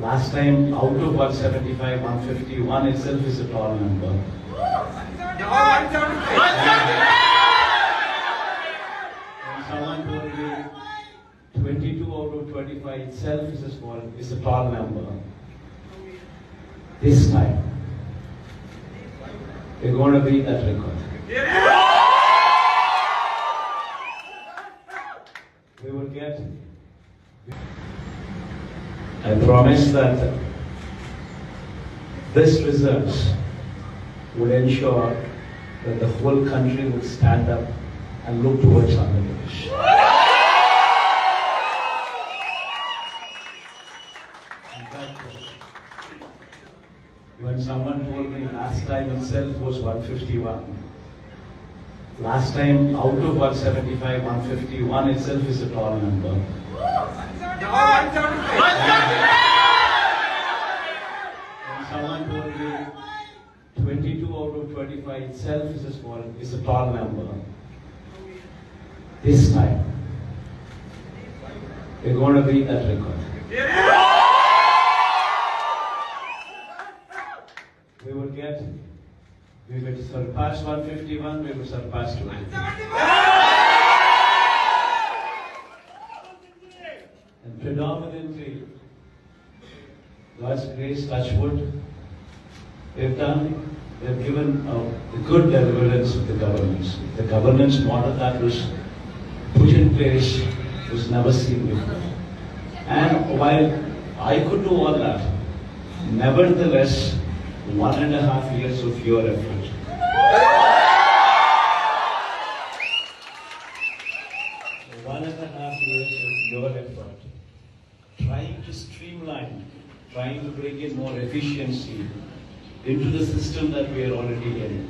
Last time, out of 175, 151 itself is a tall number. And someone told me 22 out of 25 itself is a tall number. This time, we're going to beat that record. We will get. I promise that this results would ensure that the whole country would stand up and look towards Andhra Pradesh. When someone told me last time itself was 151, last time out of 175, 151 itself is a tall number. And someone told me 22 out of 25 itself is a tall number. This time, we're going to beat that record. We will surpass 151, we will surpass 250. And predominantly, God's grace, touch wood, they've given a good deliverance of the governance. The governance model that was put in place was never seen before. And while I could do all that, nevertheless, 1.5 years of your effort. 1.5 years of your effort, trying to streamline, trying to bring in more efficiency into the system that we are already in,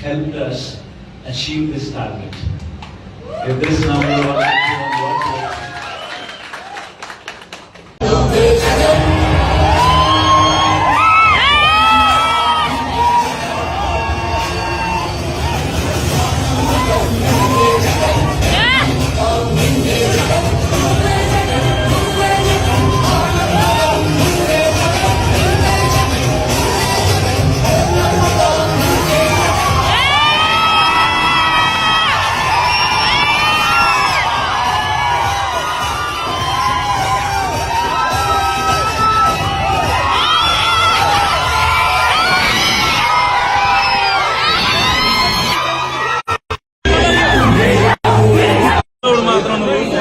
helped us achieve this target. If this number was